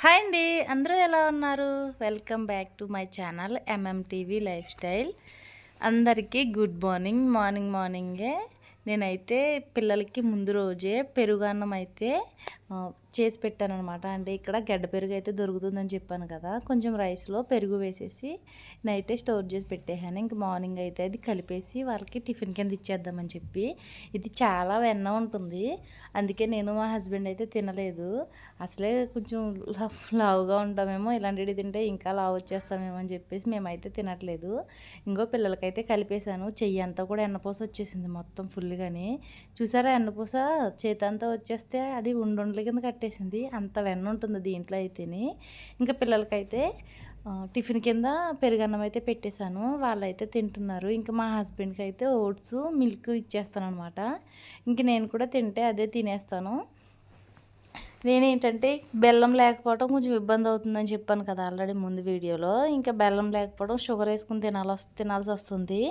Hi అండి. అందరూ ఎలా ఉన్నారు? Welcome back to my channel MMTV life style. అందరికీ గుడ్ మార్నింగ్. మార్నింగే నేనైతే పిల్లలకి ముందు రోజే పెరుగన్నం అయితే చేసి పెట్టాననమాట. అంటే ఇక్కడ గడ్డ పెరుగు అయితే దొరుకుతుందని చెప్పాను కదా, కొంచెం రైస్లో పెరుగు వేసేసి నైటే స్టోర్ చేసి పెట్టేసాను. ఇంక మార్నింగ్ అయితే అది కలిపేసి వాళ్ళకి టిఫిన్ కింద ఇచ్చేద్దామని చెప్పి. ఇది చాలా వెన్న ఉంటుంది, అందుకే నేను మా హస్బెండ్ అయితే తినలేదు. అసలే కొంచెం లావుగా ఉంటామేమో, ఇలాంటివి తింటే ఇంకా లావు వచ్చేస్తామేమో అని చెప్పేసి మేమైతే తినట్లేదు. ఇంకో పిల్లలకైతే కలిపేశాను. చెయ్యి అంతా కూడా ఎన్నపూస వచ్చేసింది మొత్తం ఫుల్గాని. చూసారా, ఎన్నపూస చేతంతా వచ్చేస్తే అది ఉండుండ్ల కింద కట్టేసింది. అంత వెన్న ఉంటుంది దీంట్లో అయితేని. ఇంకా పిల్లలకైతే టిఫిన్ కింద పెరుగన్నం అయితే పెట్టేశాను. వాళ్ళైతే తింటున్నారు. ఇంకా మా హస్బెండ్కి అయితే ఓట్స్ మిల్క్ ఇచ్చేస్తాను అనమాట. ఇంక నేను కూడా తింటే అదే తినేస్తాను. నేనేంటంటే బెల్లం లేకపోవడం కొంచెం ఇబ్బంది అవుతుందని చెప్పాను కదా ఆల్రెడీ ముందు వీడియోలో. ఇంకా బెల్లం లేకపోవడం షుగర్ వేసుకుని తినాల్సి వస్తుంది.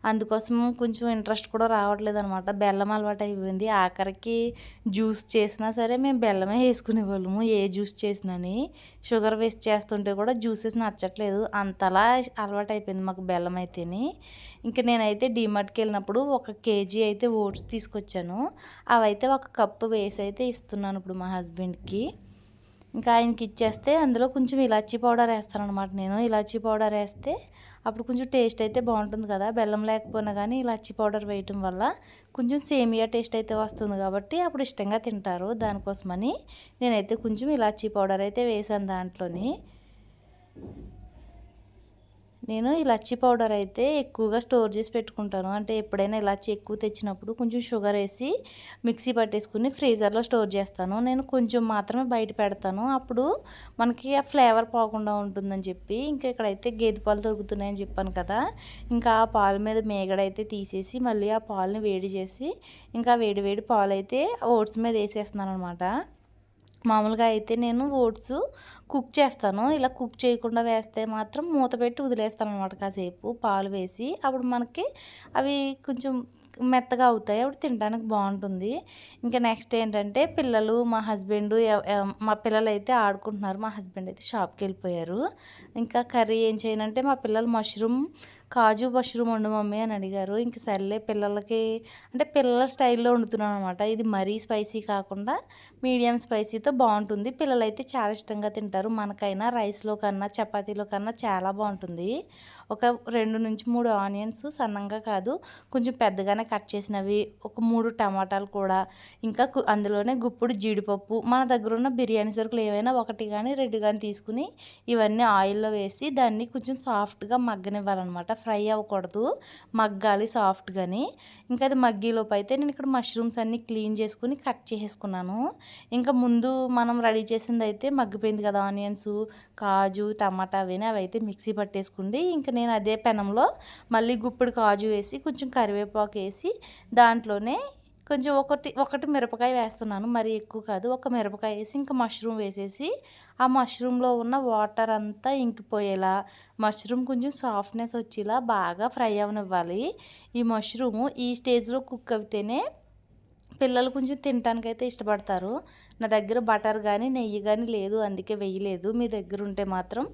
అందుకోసం కొంచెం ఇంట్రెస్ట్ కూడా రావట్లేదు అనమాట. బెల్లం అలవాటు అయిపోయింది. ఆఖరికి జ్యూస్ చేసినా సరే మేము బెల్లమే వేసుకునేవాళ్ళము, ఏ జ్యూస్ చేసినని. షుగర్ వేస్ట్ చేస్తుంటే కూడా జ్యూసెస్ నచ్చట్లేదు, అంతలా అలవాటు అయిపోయింది మాకు బెల్లం అయితేని. ఇంకా నేనైతే డీమార్ట్కి వెళ్ళినప్పుడు 1 కేజీ అయితే ఓట్స్ తీసుకొచ్చాను. అవైతే 1 కప్పు వేసి అయితే ఇస్తున్నాను ఇప్పుడు మా హస్బెండ్కి. ఇంకా ఆయనకి ఇచ్చేస్తే అందులో కొంచెం ఇలాచీ పౌడర్ వేస్తాను అనమాట. నేను ఇలాచీ పౌడర్ వేస్తే అప్పుడు కొంచెం టేస్ట్ అయితే బాగుంటుంది కదా. బెల్లం లేకపోయినా కానీ ఇలాచీ పౌడర్ వేయటం వల్ల కొంచెం సేమియా టేస్ట్ అయితే వస్తుంది కాబట్టి అప్పుడు ఇష్టంగా తింటారు. దానికోసమని నేనైతే కొంచెం ఇలాచీ పౌడర్ అయితే వేసాను దాంట్లోని. నేను ఇలాచీ పౌడర్ అయితే ఎక్కువగా స్టోర్ చేసి పెట్టుకుంటాను. అంటే ఎప్పుడైనా ఇలాచీ ఎక్కువ తెచ్చినప్పుడు కొంచెం షుగర్ వేసి మిక్సీ పట్టేసుకుని ఫ్రీజర్లో స్టోర్ చేస్తాను. నేను కొంచెం మాత్రమే బయట పెడతాను, అప్పుడు మనకి ఆ ఫ్లేవర్ పోకుండా ఉంటుందని చెప్పి. ఇంకా ఇక్కడైతే గేదె పాలు దొరుకుతున్నాయని చెప్పాను కదా, ఇంకా ఆ పాలు మీద మేగడైతే తీసేసి మళ్ళీ ఆ పాలని వేడి చేసి ఇంకా వేడి వేడి పాలు అయితే ఓట్స్ మీద వేసేస్తున్నాను అనమాట. మామూలుగా అయితే నేను ఓట్స్ కుక్ చేస్తాను. ఇలా కుక్ చేయకుండా వేస్తే మాత్రం మూత పెట్టి వదిలేస్తాను అనమాట కాసేపు పాలు వేసి. అప్పుడు మనకి అవి కొంచెం మెత్తగా అవుతాయి, అప్పుడు తినడానికి బాగుంటుంది. ఇంకా నెక్స్ట్ ఏంటంటే పిల్లలు, మా హస్బెండ్, మా పిల్లలు అయితే ఆడుకుంటున్నారు. మా హస్బెండ్ అయితే షాప్కి వెళ్ళిపోయారు. ఇంకా కర్రీ ఏం చేయనంటే మా పిల్లలు కాజు మష్రూమ్ వండు మమ్మీ అని అడిగారు. ఇంక సర్లే పిల్లలకి అంటే పిల్లల స్టైల్లో వండుతున్నాను అనమాట. ఇది మరీ స్పైసీ కాకుండా మీడియం స్పైసీతో బాగుంటుంది. పిల్లలైతే చాలా ఇష్టంగా తింటారు. మనకైనా రైస్లో కన్నా చపాతీలో కన్నా చాలా బాగుంటుంది. ఒక 2 నుంచి 3 ఆనియన్స్ సన్నంగా కాదు కొంచెం పెద్దగానే కట్ చేసినవి, ఒక 3 టమాటాలు కూడా, ఇంకా అందులోనే గుప్పుడు జీడిపప్పు, మన దగ్గర ఉన్న బిర్యానీ సరుకులు ఏవైనా 1 కానీ 2 కానీ తీసుకుని ఇవన్నీ ఆయిల్లో వేసి దాన్ని కొంచెం సాఫ్ట్గా మగ్గనివ్వాలన్నమాట. ఫ్రై అవ్వకూడదు, మగ్గాలి సాఫ్ట్గాని. ఇంకా అది మగ్గీలోపు అయితే నేను ఇక్కడ మష్రూమ్స్ అన్నీ క్లీన్ చేసుకుని కట్ చేసేసుకున్నాను. ఇంకా ముందు మనం రెడీ చేసింది అయితే మగ్గిపోయింది కదా, ఆనియన్స్, కాజు, టమాటా అవైతే మిక్సీ పట్టేసుకుంది. ఇంకా నేను అదే పెనంలో మళ్ళీ గుప్పెడు కాజు వేసి కొంచెం కరివేపాకు వేసి దాంట్లోనే కొంచెం ఒకటి మిరపకాయ వేస్తున్నాను, మరీ ఎక్కువ కాదు. ఒక మిరపకాయ వేసి ఇంకా మష్రూమ్ వేసేసి ఆ మష్రూమ్లో ఉన్న వాటర్ అంతా ఇంకిపోయేలా, మష్రూమ్ కొంచెం సాఫ్ట్నెస్ వచ్చేలా బాగా ఫ్రై అవనివ్వాలి. ఈ మష్రూము ఈ స్టేజ్లో కుక్ అయితేనే పిల్లలు కొంచెం తినడానికైతే ఇష్టపడతారు. నా దగ్గర బటర్ కానీ నెయ్యి కానీ లేదు, అందుకే వేయలేదు. మీ దగ్గర ఉంటే మాత్రం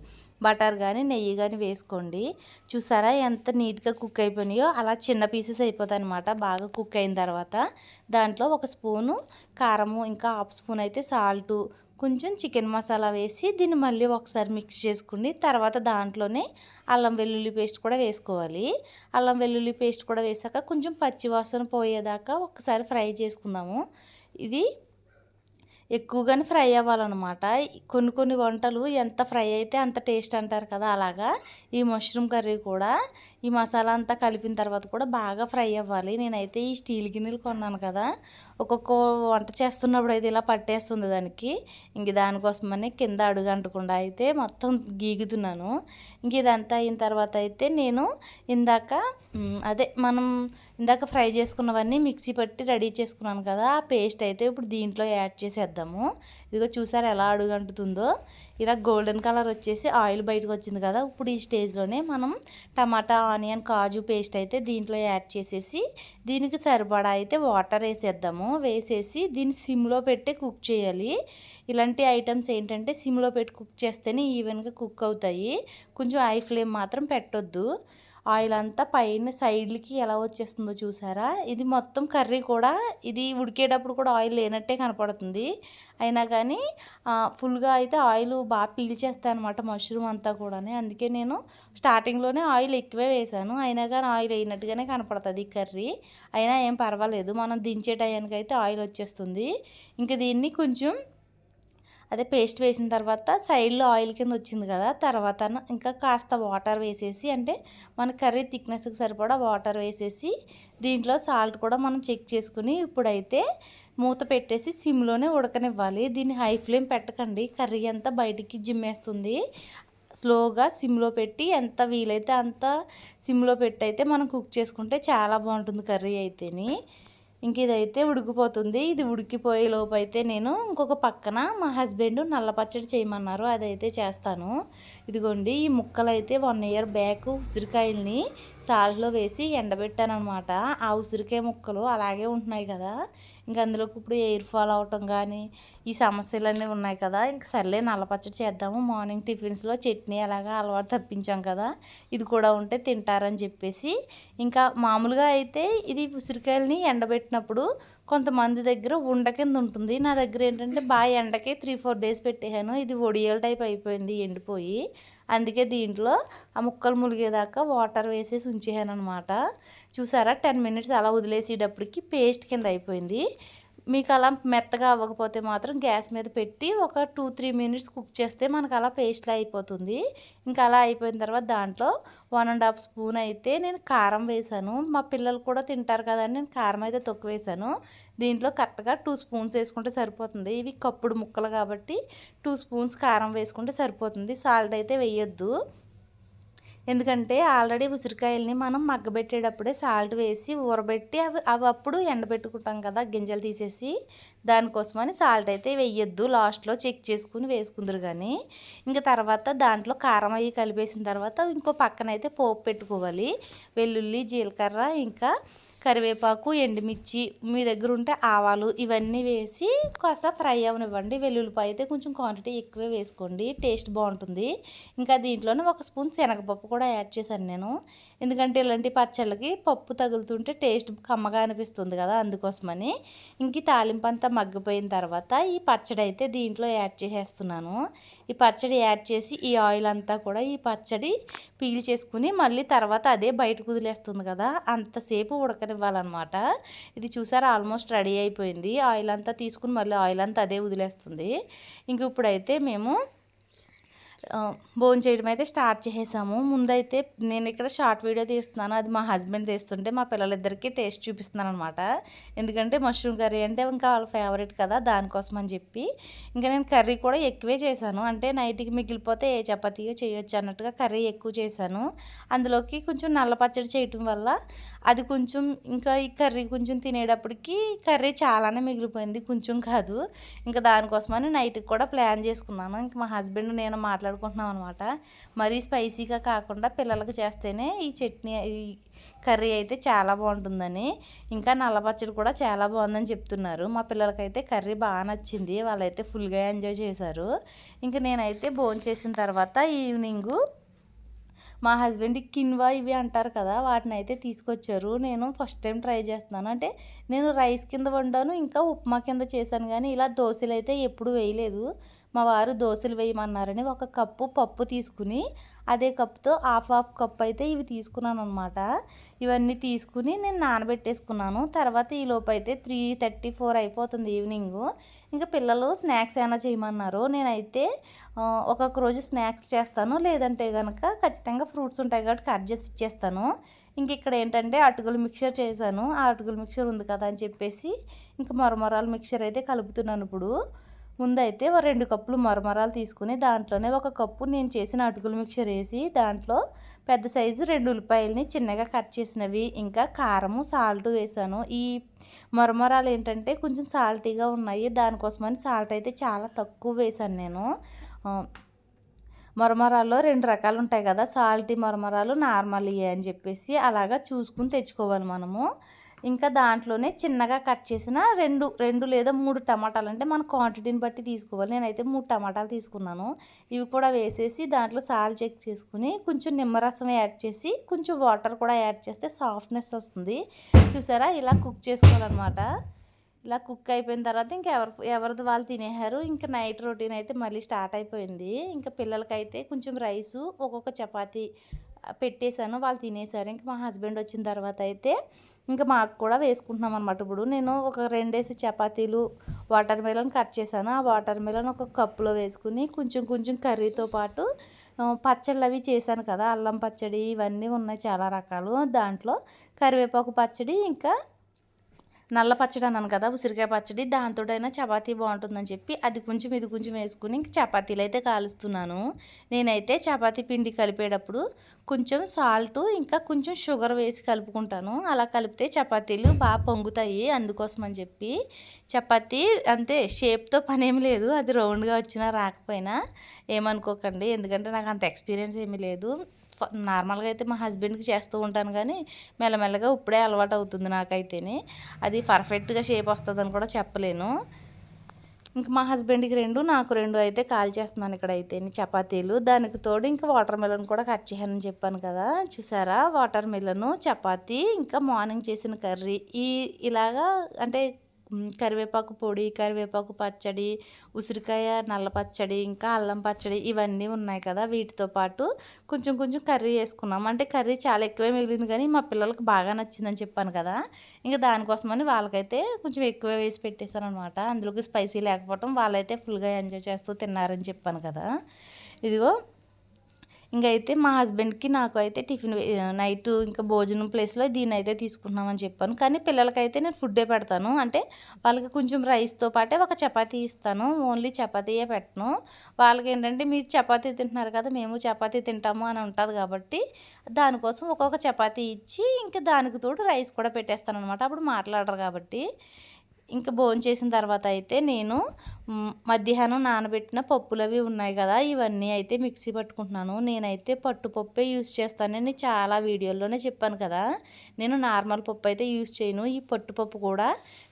బటర్ కానీ నెయ్యి కానీ వేసుకోండి. చూసారా ఎంత నీట్గా కుక్ అయిపోయినాయో, అలా చిన్న పీసెస్ అయిపోతాయి అనమాట. బాగా కుక్ అయిన తర్వాత దాంట్లో 1 స్పూను కారము, ఇంకా 1/2 స్పూన్ అయితే సాల్టు, కొంచెం చికెన్ మసాలా వేసి దీన్ని మళ్ళీ ఒకసారి మిక్స్ చేసుకోండి. తర్వాత దాంట్లోనే అల్లం వెల్లుల్లి పేస్ట్ కూడా వేసుకోవాలి. అల్లం వెల్లుల్లి పేస్ట్ కూడా వేసాక కొంచెం పచ్చివాసన పోయేదాకా ఒకసారి ఫ్రై చేసుకుందాము. ఇది ఎక్కువగానే ఫ్రై అవ్వాలన్నమాట. కొన్ని వంటలు ఎంత ఫ్రై అయితే అంత టేస్ట్ అంటారు కదా, అలాగా ఈ మష్రూమ్ కర్రీ కూడా ఈ మసాలా అంతా కలిపిన తర్వాత కూడా బాగా ఫ్రై అవ్వాలి. నేనైతే ఈ స్టీల్ గిన్నెలు కొన్నాను కదా, ఒక్కొక్క వంట చేస్తున్నప్పుడు అయితే ఇలా పట్టేస్తుంది దానికి. ఇంక దానికోసమని కింద అడుగు అంటకుండా అయితే మొత్తం గీగుతున్నాను. ఇంక ఇదంతా అయిన తర్వాత అయితే నేను మనం ఇందాక ఫ్రై చేసుకున్నవన్నీ మిక్సీ పట్టి రెడీ చేసుకున్నాను కదా, ఆ పేస్ట్ అయితే ఇప్పుడు దీంట్లో యాడ్ చేసేద్దాము. ఇదిగో చూసారు ఎలా అడుగంటుతుందో, ఇలా గోల్డెన్ కలర్ వచ్చేసి ఆయిల్ బయటకు వచ్చింది కదా. ఇప్పుడు ఈ స్టేజ్లోనే మనం టమాటా, ఆనియన్ కాజు పేస్ట్ అయితే దీంట్లో యాడ్ చేసేసి దీనికి సరిపడా అయితే వాటర్ వేసేద్దాము. వేసేసి దీన్ని సిమ్లో పెట్టి కుక్ చేయాలి. ఇలాంటి ఐటమ్స్ ఏంటంటే సిమ్లో పెట్టి కుక్ చేస్తేనే ఈవెన్గా కుక్ అవుతాయి. కొంచెం హై ఫ్లేమ్ మాత్రం పెట్టొద్దు. ఆయిల్ అంతా పైన సైడ్లకి ఎలా వచ్చేస్తుందో చూసారా. ఇది మొత్తం కర్రీ కూడా ఇది ఉడికేటప్పుడు కూడా ఆయిల్ లేనట్టే కనపడుతుంది. అయినా కానీ ఫుల్గా అయితే ఆయిల్ బాగా పీల్చేస్తాయి అనమాట మష్రూమ్ అంతా కూడా. అందుకే నేను స్టార్టింగ్లోనే ఆయిల్ ఎక్కువే వేసాను. అయినా కానీ ఆయిల్ వేయనట్టుగానే కనపడుతుంది ఈ కర్రీ. అయినా ఏం పర్వాలేదు, మనం దించే టయానికి అయితే ఆయిల్ వచ్చేస్తుంది. ఇంకా దీన్ని కొంచెం అదే పేస్ట్ వేసిన తర్వాత సైడ్లో ఆయిల్ కింద వచ్చింది కదా, తర్వాత ఇంకా కాస్త వాటర్ వేసేసి, అంటే మన కర్రీ థిక్నెస్కి సరిపడా వాటర్ వేసేసి దీంట్లో సాల్ట్ కూడా మనం చెక్ చేసుకుని ఇప్పుడైతే మూత పెట్టేసి సిమ్లోనే ఉడకనివ్వాలి. దీన్ని హై ఫ్లేమ్ పెట్టకండి, కర్రీ అంతా బయటికి జిమ్మేస్తుంది. స్లోగా సిమ్లో పెట్టి ఎంత వీలైతే అంత సిమ్లో పెట్టి అయితే మనం కుక్ చేసుకుంటే చాలా బాగుంటుంది కర్రీ అయితేని. ఇంక ఇదైతే ఉడికిపోతుంది. ఇది ఉడికిపోయే లోపు అయితే నేను ఇంకొక పక్కన మా హస్బెండ్ నల్ల పచ్చడి చేయమన్నారు, అదైతే చేస్తాను. ఇదిగోండి ఈ ముక్కలు అయితే 1 ఇయర్ బ్యాక్ ఉసిరికాయల్ని సాల్ట్లో వేసి ఎండబెట్టాను అనమాట. ఆ ఉసిరికాయ ముక్కలు అలాగే ఉంటున్నాయి కదా, ఇంక అందులోకి ఇప్పుడు ఎయిర్ ఫాల్ అవటం కానీ ఈ సమస్యలన్నీ ఉన్నాయి కదా, ఇంక సర్లే నల్ల పచ్చడి చేద్దాము. మార్నింగ్ టిఫిన్స్లో చట్నీ అలాగా అలవాటు తప్పించాం కదా, ఇది కూడా ఉంటే తింటారని చెప్పేసి. ఇంకా మామూలుగా అయితే ఇది ఉసిరికాయలని ఎండబెట్టినప్పుడు కొంతమంది దగ్గర ఉండ కింద ఉంటుంది. నా దగ్గర ఏంటంటే బాగా ఎండకి 3-4 డేస్ పెట్టేశాను. ఇది ఒడియాల టైప్ అయిపోయింది ఎండిపోయి. అందుకే దీంట్లో ఆ ముక్కలు ములిగేదాకా వాటర్ వేసేసి ఉంచేసాను అనమాట. చూసారా 10 మినిట్స్ అలా వదిలేసేటప్పటికి పేస్ట్ కింద అయిపోయింది. మీకు అలా మెత్తగా అవ్వకపోతే మాత్రం గ్యాస్ మీద పెట్టి ఒక 2-3 మినిట్స్ కుక్ చేస్తే మనకు అలా పేస్ట్లా అయిపోతుంది. ఇంకా అలా అయిపోయిన తర్వాత దాంట్లో 1.5 స్పూన్ అయితే నేను కారం వేసాను. మా పిల్లలు కూడా తింటారు కదండి, నేను కారం అయితే తక్కువ వేసాను. దీంట్లో కరెక్ట్గా 2 స్పూన్స్ వేసుకుంటే సరిపోతుంది. ఇవి కప్పుడు ముక్కలు కాబట్టి 2 స్పూన్స్ కారం వేసుకుంటే సరిపోతుంది. సాల్ట్ అయితే వేయొద్దు, ఎందుకంటే ఆల్రెడీ ఉసిరికాయలని మనం మగ్గబెట్టేటప్పుడే సాల్ట్ వేసి ఊరబెట్టి అవి అప్పుడు ఎండబెట్టుకుంటాం కదా గింజలు తీసేసి, దానికోసమని సాల్ట్ అయితే వేయొద్దు. లాస్ట్లో చెక్ చేసుకుని వేసుకుందరు కానీ. ఇంకా తర్వాత దాంట్లో కారం అవి కలిపేసిన తర్వాత ఇంకో పక్కన అయితే పోపు పెట్టుకోవాలి. వెల్లుల్లి, జీలకర్ర, ఇంకా కరివేపాకు, ఎండుమిర్చి, మీ దగ్గర ఉంటే ఆవాలు ఇవన్నీ వేసి కాస్త ఫ్రై అవనివ్వండి. వెల్లుల్లిపాయ అయితే కొంచెం క్వాంటిటీ ఎక్కువే వేసుకోండి, టేస్ట్ బాగుంటుంది. ఇంకా దీంట్లోనే 1 స్పూన్ శనగపప్పు కూడా యాడ్ చేశాను నేను, ఎందుకంటే ఇలాంటి పచ్చళ్ళకి పప్పు తగులుతుంటే టేస్ట్ కమ్మగా అనిపిస్తుంది కదా, అందుకోసమని. ఇంక తాలింపు అంతా మగ్గిపోయిన తర్వాత ఈ పచ్చడి అయితే దీంట్లో యాడ్ చేసేస్తున్నాను. ఈ పచ్చడి యాడ్ చేసి ఈ ఆయిల్ అంతా కూడా ఈ పచ్చడి పీల్ చేసుకుని మళ్ళీ తర్వాత అదే బయటకు వదిలేస్తుంది కదా, అంతసేపు ఉడకనివ్వాలన్నమాట. ఇది చూసారా ఆల్మోస్ట్ రెడీ అయిపోయింది. ఆయిల్ అంతా తీసుకుని మళ్ళీ ఆయిల్ అంతా అదే వదిలేస్తుంది. ఇంక ఇప్పుడైతే మేము భోంచేయడం అయితే స్టార్ట్ చేసేసాము. ముందైతే నేను ఇక్కడ షార్ట్ వీడియో తీస్తున్నాను, అది మా హస్బెండ్ తీస్తుంటే మా పిల్లలిద్దరికీ టేస్ట్ చూపిస్తున్నాను అనమాట. ఎందుకంటే మష్రూమ్ కర్రీ అంటే ఇంకా వాళ్ళ ఫేవరెట్ కదా, దానికోసం అని చెప్పి. ఇంకా నేను కర్రీ కూడా ఎక్కువే చేశాను, అంటే నైట్కి మిగిలిపోతే ఏ చపాతీగా చేయొచ్చు అన్నట్టుగా కర్రీ ఎక్కువ చేశాను. అందులోకి కొంచెం నల్ల పచ్చడి చేయటం వల్ల అది కొంచెం ఇంకా ఈ కర్రీ కొంచెం తినేటప్పటికి కర్రీ చాలానే మిగిలిపోయింది, కొంచెం కాదు. ఇంకా దానికోసమని నైట్కి కూడా ప్లాన్ చేసుకున్నాను. ఇంకా మా హస్బెండ్ నేను మాట్లాడుకుంటున్నాం అనమాట. మరీ స్పైసీగా కాకుండా పిల్లలకు చేస్తేనే ఈ చట్నీ ఈ కర్రీ అయితే చాలా బాగుంటుందని. ఇంకా నల్ల పచ్చడి కూడా చాలా బాగుందని చెప్తున్నారు. మా పిల్లలకైతే కర్రీ బాగా నచ్చింది, వాళ్ళైతే ఫుల్గా ఎంజాయ్ చేశారు. ఇంకా నేనైతే భోంచేసిన తర్వాత ఈవినింగు మా హస్బెండ్ కిన్వా ఇవి అంటారు కదా, వాటిని అయితే తీసుకొచ్చారు. నేను ఫస్ట్ టైం ట్రై చేస్తున్నాను, అంటే నేను రైస్ కింద వండాను, ఇంకా ఉప్మా కింద చేశాను, కానీ ఇలా దోశలు అయితే ఎప్పుడు వేయలేదు. మా వారు దోశలు వేయమన్నారని 1 కప్పు పప్పు తీసుకుని అదే కప్తో హాఫ్ కప్ అయితే ఇవి తీసుకున్నాను అనమాట. ఇవన్నీ తీసుకుని నేను నానబెట్టేసుకున్నాను. తర్వాత ఈ లోపు అయితే 3:34 అయిపోతుంది ఈవినింగు. ఇంకా పిల్లలు స్నాక్స్ ఏమైనా చేయమన్నారు. నేనైతే ఒక్కొక్క రోజు స్నాక్స్ చేస్తాను, లేదంటే కనుక ఖచ్చితంగా ఫ్రూట్స్ ఉంటాయి కాబట్టి కట్ చేసి ఇచ్చేస్తాను. ఇంక ఇక్కడ ఏంటంటే అటుకులు మిక్చర్ చేశాను. ఆ అటుకులు మిక్చర్ ఉంది కదా అని చెప్పేసి ఇంకా మరమరాలు మిక్చర్ అయితే కలుపుతున్నాను. ఇప్పుడు ముందైతే 2 కప్పులు మరమరాలు తీసుకుని దాంట్లోనే 1 కప్పు నేను చేసిన అటుకులు మిక్చర్ వేసి దాంట్లో పెద్ద సైజు 2 ఉల్లిపాయలని చిన్నగా కట్ చేసినవి, ఇంకా కారము, సాల్ట్ వేసాను. ఈ మరమరాలు ఏంటంటే కొంచెం సాల్టీగా ఉన్నాయి, దానికోసమని సాల్ట్ అయితే చాలా తక్కువ వేసాను నేను. మరమరాల్లో 2 రకాలు ఉంటాయి కదా, సాల్టీ మరమరాలు, నార్మల్ అని చెప్పేసి అలాగా చూసుకుని తెచ్చుకోవాలి మనము. ఇంకా దాంట్లోనే చిన్నగా కట్ చేసిన 2 లేదా 3 టమాటాలు, అంటే మన క్వాంటిటీని బట్టి తీసుకోవాలి. నేనైతే 3 టమాటాలు తీసుకున్నాను. ఇవి కూడా వేసేసి దాంట్లో సాల్ట్ చెక్ చేసుకుని కొంచెం నిమ్మరసం యాడ్ చేసి కొంచెం వాటర్ కూడా యాడ్ చేస్తే సాఫ్ట్నెస్ వస్తుంది. చూసారా, ఇలా కుక్ చేసుకోవాలన్నమాట. ఇలా కుక్ అయిపోయిన తర్వాత ఇంకా ఎవరిది వాళ్ళు తినేశారు. ఇంకా నైట్ రొటీన్ అయితే మళ్ళీ స్టార్ట్ అయిపోయింది. ఇంకా పిల్లలకైతే కొంచెం రైసు, ఒక్కొక్క చపాతీ పెట్టేశాను, వాళ్ళు తినేశారు. ఇంకా మా హస్బెండ్ వచ్చిన తర్వాత అయితే ఇంకా మాకు కూడా వేసుకుంటున్నాం అనమాట. ఇప్పుడు నేను ఒక 2 చపాతీలు వాటర్ మెలన్ కట్ చేశాను. ఆ వాటర్ మెలన్ ఒక కప్పులో వేసుకుని కొంచెం కర్రీతో పాటు పచ్చళ్ళు అవి చేశాను కదా, అల్లం పచ్చడి ఇవన్నీ ఉన్నాయి చాలా రకాలు. దాంట్లో కరివేపాకు పచ్చడి, ఇంకా నల్ల పచ్చడి అన్నాను కదా, ఉసిరికాయ పచ్చడి, దాంతోటైనా చపాతీ బాగుంటుందని చెప్పి అది కొంచెం ఇది కొంచెం వేసుకుని ఇంక చపాతీలు అయితే కాలుస్తున్నాను. నేనైతే చపాతీ పిండి కలిపేటప్పుడు కొంచెం సాల్ట్ ఇంకా కొంచెం షుగర్ వేసి కలుపుకుంటాను. అలా కలిపితే చపాతీలు బాగా పొంగుతాయి. అందుకోసం అని చెప్పి చపాతీ అంతే, షేప్తో పనేమి లేదు, అది రౌండ్గా వచ్చినా రాకపోయినా ఏమనుకోకండి, ఎందుకంటే నాకు అంత ఎక్స్పీరియన్స్ ఏమీ లేదు. నార్మల్గా అయితే మా హస్బెండ్కి చేస్తూ ఉంటాను, కానీ మెల్లమెల్లగా ఇప్పుడే అలవాటు అవుతుంది నాకైతేనే. అది పర్ఫెక్ట్గా షేప్ వస్తుందని కూడా చెప్పలేను. ఇంక మా హస్బెండ్కి 2, నాకు 2 అయితే కాల్చేస్తున్నాను ఇక్కడైతే చపాతీలు. దానికి తోడు ఇంకా వాటర్ మెలన్ కూడా కట్ చేశానని చెప్పాను కదా, చూసారా, వాటర్ మెలను, చపాతీ, ఇంకా మార్నింగ్ చేసిన కర్రీ ఇలాగా అంటే కరివేపాకు పొడి, కరివేపాకు పచ్చడి, ఉసిరికాయ నల్ల పచ్చడి, ఇంకా అల్లం పచ్చడి ఇవన్నీ ఉన్నాయి కదా, వీటితో పాటు కొంచెం కర్రీ వేసుకున్నాం. అంటే కర్రీ చాలా ఎక్కువే మిగిలింది, కానీ మా పిల్లలకు బాగా నచ్చిందని చెప్పాను కదా, ఇంకా దానికోసమని వాళ్ళకైతే కొంచెం ఎక్కువ వేసి పెట్టేశాను అనమాట. అందులోకి స్పైసీ లేకపోవటం వాళ్ళైతే ఫుల్గా ఎంజాయ్ చేస్తూ తిన్నారని చెప్పాను కదా. ఇదిగో ఇంకైతే మా హస్బెండ్కి నాకు అయితే టిఫిన్ నైట్ ఇంకా భోజనం ప్లేస్లో దీన్ని అయితే తీసుకుంటున్నామని చెప్పాను. కానీ పిల్లలకైతే నేను ఫుడ్డే పెడతాను. అంటే వాళ్ళకి కొంచెం రైస్తో పాటే ఒక చపాతీ ఇస్తాను, ఓన్లీ చపాతీయే పెట్టను. వాళ్ళకి ఏంటంటే మీరు చపాతీ తింటున్నారు కదా, మేము చపాతీ తింటాము అని ఉంటుంది కాబట్టి దానికోసం ఒక్కొక్క చపాతీ ఇచ్చి ఇంకా దానికి తోడు రైస్ కూడా పెట్టేస్తాను అనమాట. అప్పుడు మాట్లాడరు కాబట్టి. ఇంకా భోంచేసిన తర్వాత అయితే నేను మధ్యాహ్నం నానబెట్టిన పప్పులవి ఉన్నాయి కదా, ఇవన్నీ అయితే మిక్సీ పట్టుకుంటున్నాను. నేనైతే పట్టుపప్పే యూజ్ చేస్తానని చాలా వీడియోల్లోనే చెప్పాను కదా, నేను నార్మల్ పప్పు అయితే యూజ్ చేయను. ఈ పట్టుపప్పు కూడా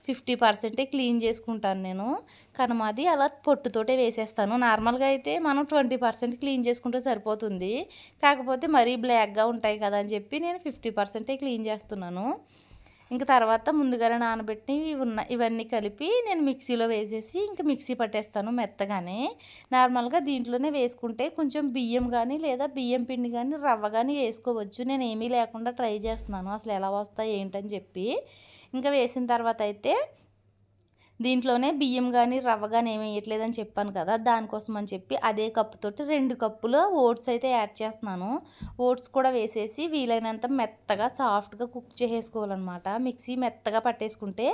50% క్లీన్ చేసుకుంటాను నేను, కనుమాది అలా పొట్టుతోటే వేసేస్తాను. నార్మల్గా అయితే మనం 20% క్లీన్ చేసుకుంటే సరిపోతుంది, కాకపోతే మరీ బ్లాక్గా ఉంటాయి కదా అని చెప్పి నేను 50% క్లీన్ చేస్తున్నాను. ఇంక తర్వాత ముందుగానే నానబెట్టినవి ఇవన్నీ కలిపి నేను మిక్సీలో వేసేసి ఇంకా మిక్సీ పట్టేస్తాను మెత్తగానే. నార్మల్గా దీంట్లోనే వేసుకుంటే కొంచెం బియ్యం కానీ లేదా బియ్యం పిండి కానీ రవ్వ కానీ వేసుకోవచ్చు. నేను ఏమీ లేకుండా ట్రై చేస్తున్నాను అసలు ఎలా వస్తాయి ఏంటని చెప్పి. ఇంకా వేసిన తర్వాత అయితే దీంట్లోనే బియ్యం కానీ రవ్వ కానీ ఏమి వేయట్లేదని చెప్పాను కదా, దానికోసం అని చెప్పి అదే కప్పుతోటి 2 కప్పులు ఓట్స్ అయితే యాడ్ చేస్తున్నాను. ఓట్స్ కూడా వేసేసి వీలైనంత మెత్తగా సాఫ్ట్గా కుక్ చేసేసుకోవాలన్నమాట. మిక్సీ మెత్తగా పట్టేసుకుంటే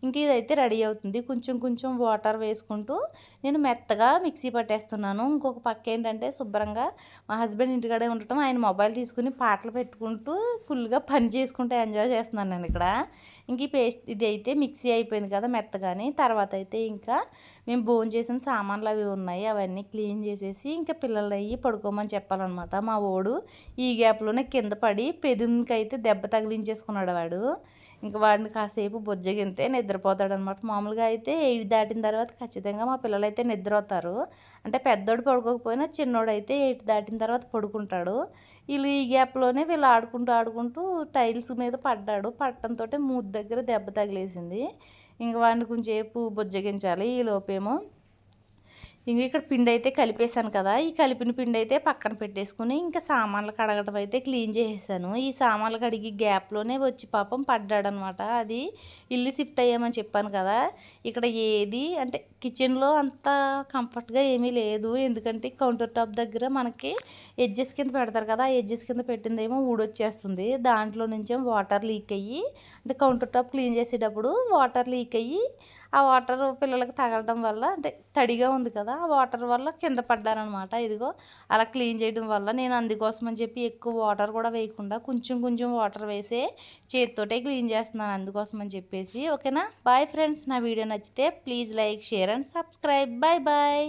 ఇంక ఇదైతే రెడీ అవుతుంది. కొంచెం వాటర్ వేసుకుంటూ నేను మెత్తగా మిక్సీ పట్టేస్తున్నాను. ఇంకొక పక్క ఏంటంటే శుభ్రంగా మా హస్బెండ్ ఇంటికాడే ఉండటం, ఆయన మొబైల్ తీసుకుని పాటలు పెట్టుకుంటూ ఫుల్గా పని చేసుకుంటూ ఎంజాయ్ చేస్తున్నాను నేను ఇక్కడ. ఇంక ఈ పేస్ట్ ఇది అయితే మిక్సీ అయిపోయింది కదా మెత్తగాని. తర్వాత అయితే ఇంకా మేము భోంచేసిన సామాన్లు అవి ఉన్నాయి, అవన్నీ క్లీన్ చేసేసి ఇంకా పిల్లలు అయ్యి పడుకోమని చెప్పాలన్నమాట. మా ఓడు ఈ గ్యాప్లోనే కింద పడి పెదునికైతే దెబ్బ తగిలించేసుకున్నాడు వాడు. ఇంక వాడిని కాసేపు బుజ్జగింతే నిద్రపోతాడు అనమాట. మామూలుగా అయితే 8 దాటిన తర్వాత ఖచ్చితంగా మా పిల్లలు అయితే నిద్రపోతారు. అంటే పెద్దోడు పడుకోకపోయినా చిన్నోడైతే 8 దాటిన తర్వాత పడుకుంటాడు. వీళ్ళు ఈ గ్యాప్లోనే వీళ్ళు ఆడుకుంటూ టైల్స్ మీద పడ్డాడు. పడటంతో మూతి దగ్గర దెబ్బ తగిలేసింది. ఇంక వాడిని కొంచెంసేపు బుజ్జగించాలి. ఈ లోపేమో ఇంక ఇక్కడ పిండి అయితే కలిపేశాను కదా, ఈ కలిపిన పిండి అయితే పక్కన పెట్టేసుకుని ఇంకా సామాన్లు కడగడం అయితే క్లీన్ చేసేసాను. ఈ సామాన్లు కడిగి గ్యాప్లోనే వచ్చి పాపం పడ్డాడనమాట. అది ఇల్లు షిఫ్ట్ అయ్యామని చెప్పాను కదా, ఇక్కడ ఏది అంటే కిచెన్లో అంత కంఫర్ట్గా ఏమీ లేదు. ఎందుకంటే కౌంటర్ టాప్ దగ్గర మనకి ఎడ్జెస్ కింద పెడతారు కదా, ఆ ఎడ్జెస్ కింద పెట్టిందేమో ఊడొచ్చేస్తుంది. దాంట్లో నుంచేమో వాటర్ లీక్ అయ్యి, అంటే కౌంటర్ టాప్ క్లీన్ చేసేటప్పుడు వాటర్ లీక్ అయ్యి ఆ వాటర్ పిల్లలకి తగలడం వల్ల, అంటే తడిగా ఉంది కదా, ఆ వాటర్ వల్ల కింద పడ్డారనమాట. ఇదిగో అలా క్లీన్ చేయడం వల్ల నేను అందుకోసం అని చెప్పి ఎక్కువ వాటర్ కూడా వేయకుండా కొంచెం వాటర్ వేసే చేతితోటే క్లీన్ చేస్తున్నాను అందుకోసం అని చెప్పేసి. ఓకేనా, బాయ్ ఫ్రెండ్స్. నా వీడియో నచ్చితే please like, share and subscribe. Bye.